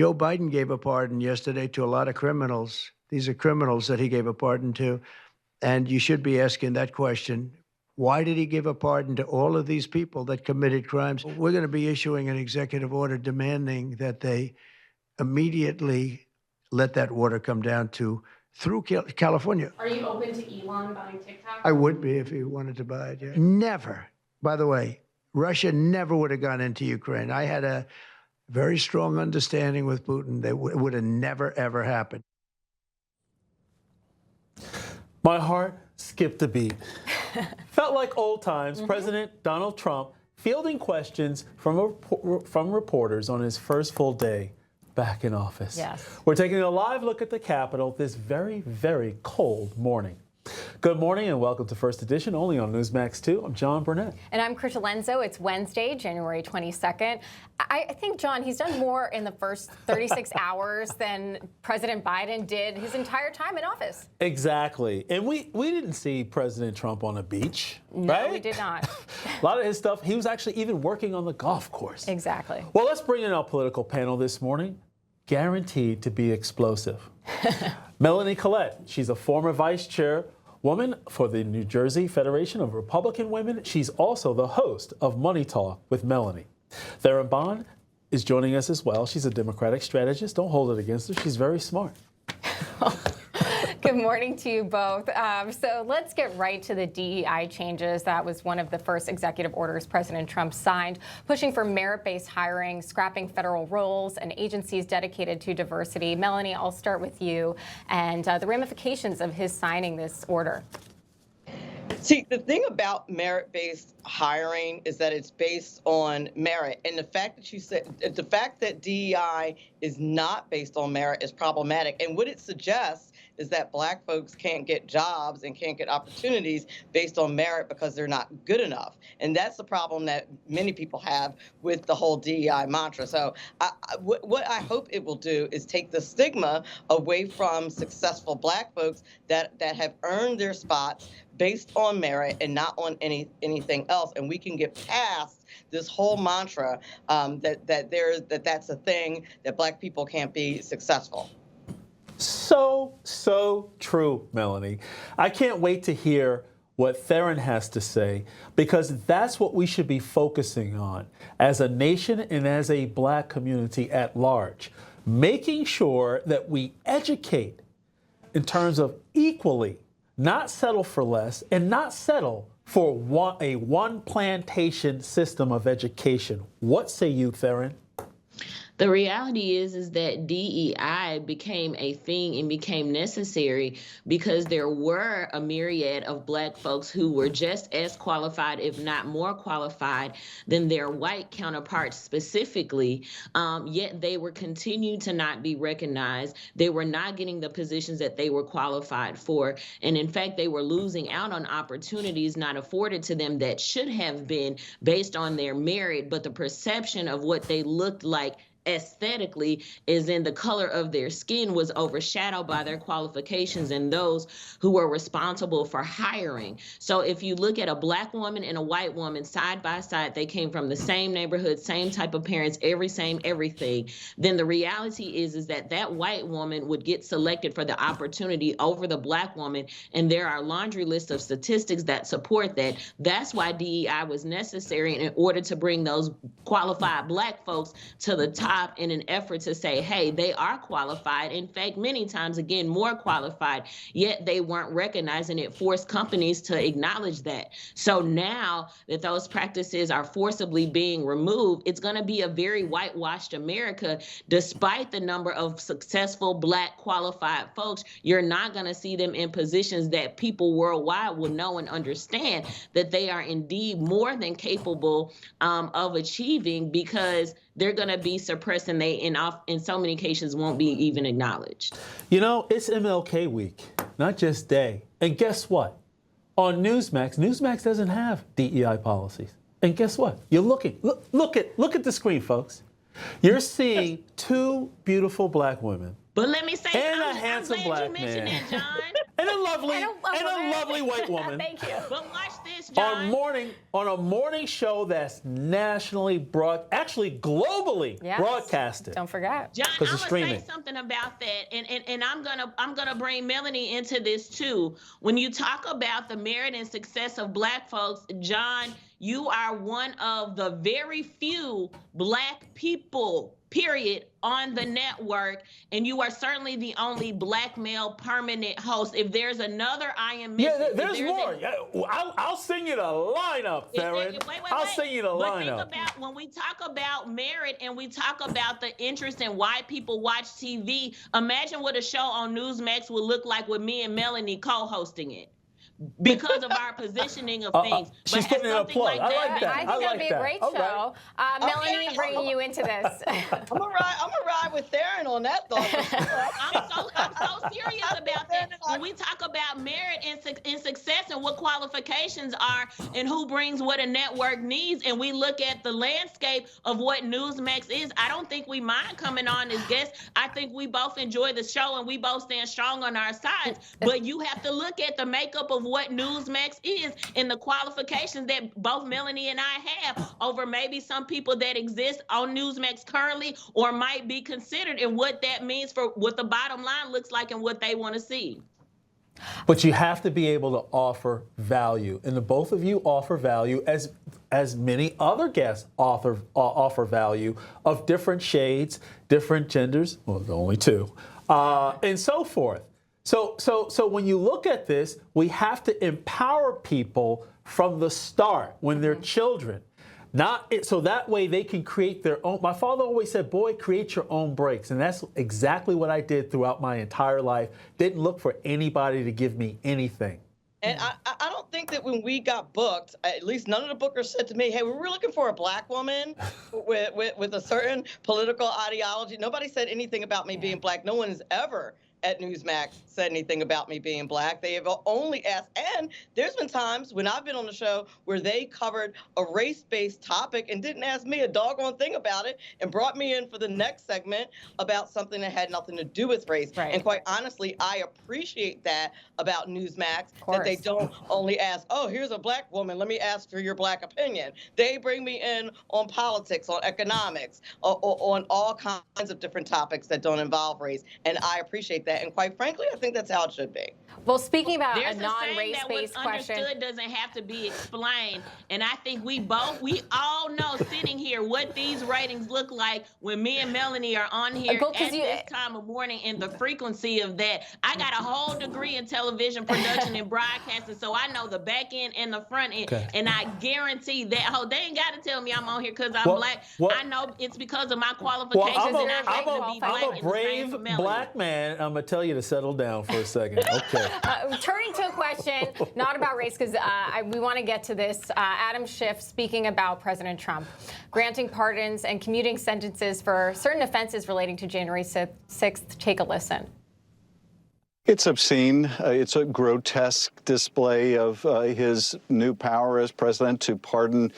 Joe Biden gave a pardon yesterday to a lot of criminals. These are criminals that he gave a pardon to. And you should be asking that question. Why did he give a pardon to all of these people that committed crimes? We're going to be issuing an executive order demanding that they immediately let that water come down to through California. Are you open to Elon buying TikTok? I would be if he wanted to buy it, yeah. Never. By the way, Russia never would have gone into Ukraine. I had a very strong understanding with Putin that it would have never, ever happened. My heart skipped a beat. Felt like old times. President Donald Trump fielding questions from reporters on his first full day back in office. Yes. We're taking a live look at the Capitol this very, very cold morning. Good morning and welcome to First Edition, only on Newsmax 2. I'm John Burnett. And I'm Krisha Lenzo. It's Wednesday, January 22nd. I think, John, he's done more in the first 36 hours than President Biden did his entire time in office. Exactly. And we didn't see President Trump on a beach, no, right? No, we did not. A lot of his stuff, he was actually even working on the golf course. Exactly. Well, let's bring in our political panel this morning. Guaranteed to be explosive. Melanie Collette, she's a former vice chairwoman for the New Jersey Federation of Republican Women. She's also the host of Money Talk with Melanie. Theron Bond is joining us as well. She's a Democratic strategist. Don't hold it against her. She's very smart. Good morning to you both. So let's get right to the DEI changes. That was one of the first executive orders President Trump signed, pushing for merit-based hiring, scrapping federal roles, and agencies dedicated to diversity. Melanie, I'll start with you and the ramifications of his signing this order. See, the thing about merit-based hiring is that it's based on merit. And the fact that you said the fact that DEI is not based on merit is problematic. And what it suggests is that Black folks can't get jobs and can't get opportunities based on merit because they're not good enough. And that's the problem that many people have with the whole DEI mantra. So what I hope it will do is take the stigma away from successful Black folks that have earned their spots based on merit and not on anything else. And we can get past this whole mantra that's a thing, that Black people can't be successful. So true, Melanie. I can't wait to hear what Theron has to say, because that's what we should be focusing on as a nation and as a Black community at large, making sure that we educate in terms of equally, not settle for less, and not settle for a one plantation system of education. What say you, Theron? The reality is that DEI became a thing and became necessary because there were a myriad of Black folks who were just as qualified, if not more qualified, than their white counterparts specifically, yet they were continued to not be recognized. They were not getting the positions that they were qualified for. And in fact, they were losing out on opportunities not afforded to them that should have been based on their merit, but the perception of what they looked like aesthetically is in the color of their skin was overshadowed by their qualifications and those who were responsible for hiring. So if you look at a Black woman and a white woman side by side, they came from the same neighborhood, same type of parents, everything, then the reality is that white woman would get selected for the opportunity over the Black woman. And there are laundry lists of statistics that support that. That's why DEI was necessary in order to bring those qualified Black folks to the top in an effort to say, hey, they are qualified. In fact, many times, again, more qualified, yet they weren't recognized, and it forced companies to acknowledge that. So now that those practices are forcibly being removed, it's going to be a very whitewashed America. Despite the number of successful Black qualified folks, you're not going to see them in positions that people worldwide will know and understand that they are indeed more than capable of achieving, because they're going to be suppressed and they, in so many cases, won't be even acknowledged. You know, it's MLK week, not just day. And guess what? On Newsmax doesn't have DEI policies. And guess what? You're looking. Look at the screen, folks. You're seeing two beautiful Black women But let me say, And a I'm handsome glad black you mentioned man. that, John. And a lovely, And and a lovely white woman. Thank you. But watch this, John. On a morning show that's nationally actually globally Yes. broadcasted. Don't forget. John, 'Cause I'm of gonna streaming. say something about that, and I'm gonna bring Melanie into this too. When you talk about the merit and success of Black folks, John, you are one of the very few Black people, period, on the network, and you are certainly the only Black male permanent host. If there's another, I am missing. Yeah, If there's more. Yeah, I'll sing you the lineup, Theron. I'll sing you the But think lineup. about when we talk about merit and we talk about the interest in why people watch TV. Imagine what a show on Newsmax would look like with me and Melanie co-hosting it. Because of our positioning of things. She's but putting in a something plug. like I like that. I think I that'd like be a that. great All show. Melanie, bringing you into this. I'm gonna ride with Theron on that thought. I'm so serious about that. When we talk about merit and success and what qualifications are and who brings what a network needs, and we look at the landscape of what Newsmax is, I don't think we mind coming on as guests. I think we both enjoy the show and we both stand strong on our sides. But you have to look at the makeup of what Newsmax is and the qualifications that both Melanie and I have over maybe some people that exist on Newsmax currently or might be considered, and what that means for what the bottom line looks like and what they want to see. But you have to be able to offer value, and the both of you offer value as many other guests offer value of different shades, different genders. Well, only two, and so forth. So when you look at this, we have to empower people from the start when they're children. So that way they can create their own. My father always said, boy, create your own breaks. And that's exactly what I did throughout my entire life. Didn't look for anybody to give me anything. And I don't think that when we got booked, at least none of the bookers said to me, hey, we were looking for a Black woman with a certain political ideology. Nobody said anything about me being Black. No one has ever at Newsmax said anything about me being Black. They have only asked, and there's been times when I've been on the show where they covered a race-based topic and didn't ask me a doggone thing about it and brought me in for the next segment about something that had nothing to do with race. Right. And quite honestly, I appreciate that about Newsmax, that they don't only ask, oh, here's a Black woman, let me ask for your Black opinion. They bring me in on politics, on economics, on all kinds of different topics that don't involve race. And I appreciate that. And quite frankly, I think that's how it should be. Well, speaking about There's a a saying that non-race-based what's question. understood doesn't have to be explained. And I think we all know sitting here what these ratings look like when me and Melanie are on here Well, at 'cause this time of morning, and the frequency of that. I got a whole degree in television production and broadcasting, so I know the back end and the front end. Okay. And I guarantee that, they ain't got to tell me I'm on here because I'm Well, Black. well- I know it's because of my Well, qualifications, I'm and I happen to be Black. a and the same brave for Melanie. Black man. I'm going to tell you to settle down for a second. Okay. Turning to a question not about race, because we want to get to this. Adam Schiff speaking about President Trump, granting pardons and commuting sentences for certain offenses relating to January 6th. Take a listen. It's obscene. It's a grotesque display of his new power as president to pardon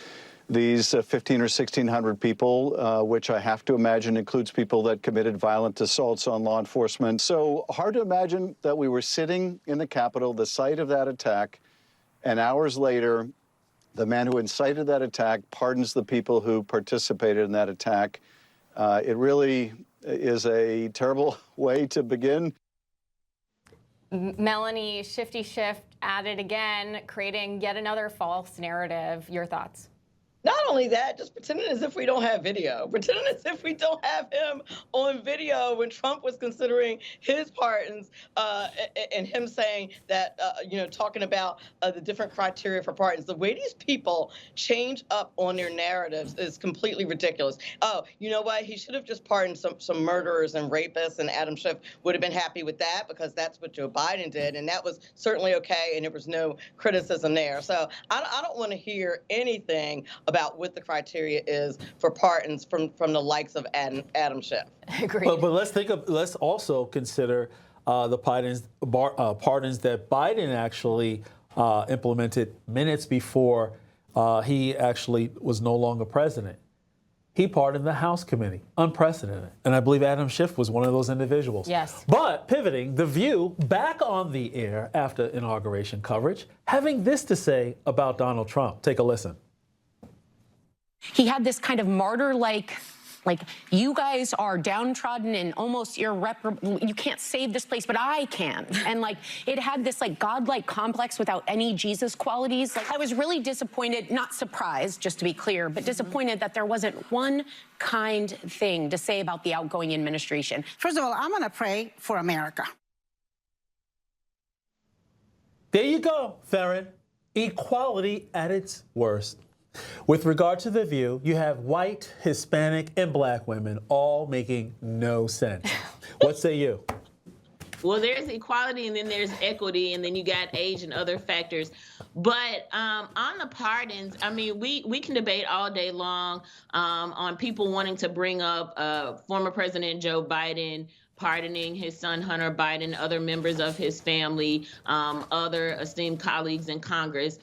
these 1,500 or 1,600 people, which I have to imagine includes people that committed violent assaults on law enforcement. So hard to imagine that we were sitting in the Capitol, the site of that attack, and hours later, the man who incited that attack pardons the people who participated in that attack. It really is a terrible way to begin. Melanie, Shifty Schiff at it again, creating yet another false narrative. Your thoughts? Not only that, just pretending as if we don't have video, pretending as if we don't have him on video when Trump was considering his pardons, and him saying that, talking about the different criteria for pardons. The way these people change up on their narratives is completely ridiculous. Oh, you know what? He should have just pardoned some murderers and rapists, and Adam Schiff would have been happy with that because that's what Joe Biden did, and that was certainly okay, and there was no criticism there. So I don't want to hear anything about what the criteria is for pardons from the likes of Adam Schiff. Agreed. But let's also consider the pardons that Biden actually implemented minutes before he actually was no longer president. he pardoned the House committee. Unprecedented. And I believe Adam Schiff was one of those individuals. Yes. But pivoting, The View back on the air after inauguration coverage, having this to say about Donald Trump. Take a listen. He had this kind of martyr-like, you guys are downtrodden and almost irreparable. You can't save this place, but I can. And it had this godlike complex without any Jesus qualities. I was really disappointed, not surprised, just to be clear, but disappointed that there wasn't one kind thing to say about the outgoing administration. First of all, I'm going to pray for America. There you go, Theron. Equality at its worst. With regard to The View, you have white, Hispanic, and black women all making no sense. What say you? Well, there's equality and then there's equity and then you got age and other factors. But on the pardons, I mean, we can debate all day long on people wanting to bring up former President Joe Biden pardoning his son Hunter Biden, other members of his family, other esteemed colleagues in Congress.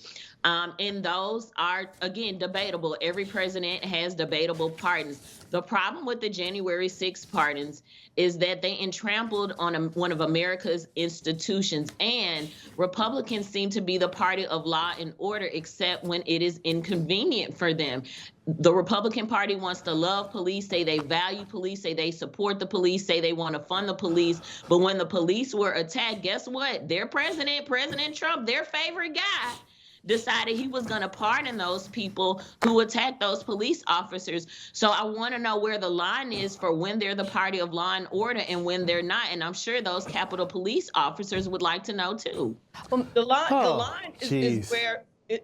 And those are, again, debatable. Every president has debatable pardons. The problem with the January 6th pardons is that they trampled on one of America's institutions, and Republicans seem to be the party of law and order, except when it is inconvenient for them. The Republican Party wants to love police, say they value police, say they support the police, say they want to fund the police. But when the police were attacked, guess what? Their president, President Trump, their favorite guy, decided he was going to pardon those people who attacked those police officers. So I want to know where the line is for when they're the party of law and order and when they're not. And I'm sure those Capitol Police officers would like to know, too. The line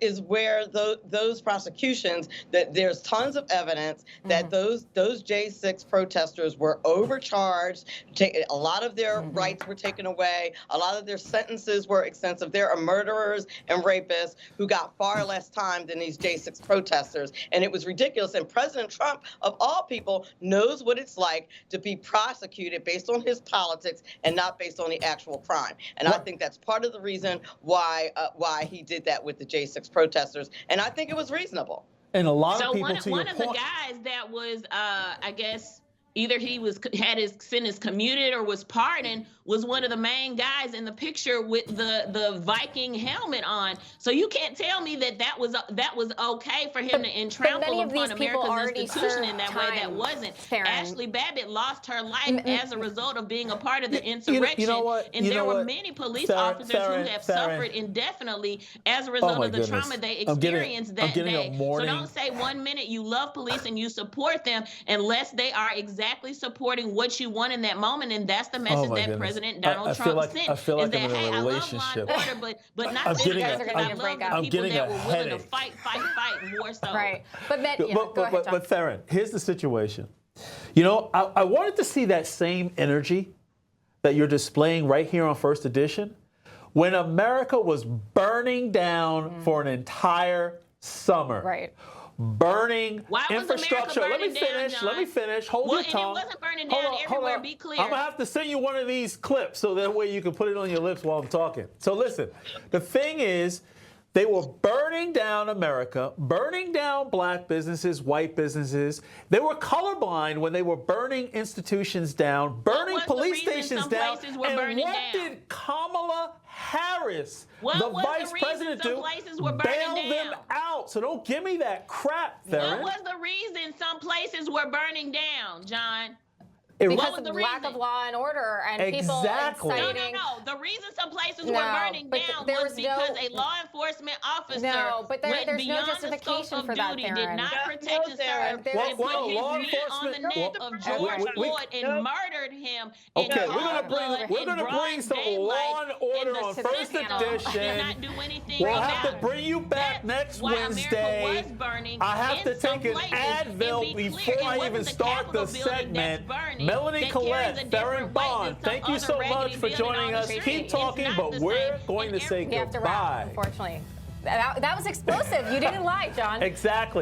is where those prosecutions, that there's tons of evidence that those J6 protesters were overcharged, a lot of their rights were taken away, a lot of their sentences were extensive. There are murderers and rapists who got far less time than these J6 protesters, and it was ridiculous. And President Trump, of all people, knows what it's like to be prosecuted based on his politics and not based on the actual crime. And I think that's part of the reason why he did that with the J6 protesters, and I think it was reasonable. And a lot of So people, one of the guys that was, I guess, either he had his sentence commuted or was pardoned, was one of the main guys in the picture with the Viking helmet on. So you can't tell me that was okay for him to trample upon America's institution in that way. That wasn't. Ashley Babbitt lost her life as a result of being a part of the insurrection. You know what? And there were many police officers who have suffered indefinitely as a result of the trauma they experienced that day. So don't say 1 minute you love police and you support them unless they are exactly supporting what you want in that moment. And that's the message that President Donald Trump sent. I feel like is I'm that, in a hey, relationship. I love law and order, but not I'm this getting guy. a- I love the I'm people getting that a were willing to headache. fight more so. Right. But go ahead, John. But Theron, here's the situation. You know, I wanted to see that same energy that you're displaying right here on First Edition when America was burning down for an entire summer. Right. Burning Why was infrastructure. America Let me burning down, finish. John? Let me finish. Hold your tongue. And it wasn't burning down everywhere, be clear. I'm going to have to send you one of these clips so that way you can put it on your lips while I'm talking. So listen, the thing is, they were burning down America, burning down black businesses, white businesses. They were colorblind when they were burning institutions down, burning police stations down. And what did Kamala Harris, the vice president, do? Bail them out. So don't give me that crap, Theron. What was the reason some places were burning down, John? Because of the lack of law and order and people inciting. No. The reason some places were burning down was because a law enforcement officer went beyond the scope of duty, did not protect his son, and put his knee on the neck of George Floyd and murdered him. Okay, we're gonna bring some law and order on First Edition. We'll have to bring you back next Wednesday. I have to take an Advil before I even start the segment. Melanie, Collette, Theron Bond, thank you so much for joining us. Keep talking, but we're going to say goodbye. Unfortunately. That was explosive. You didn't lie, John. Exactly.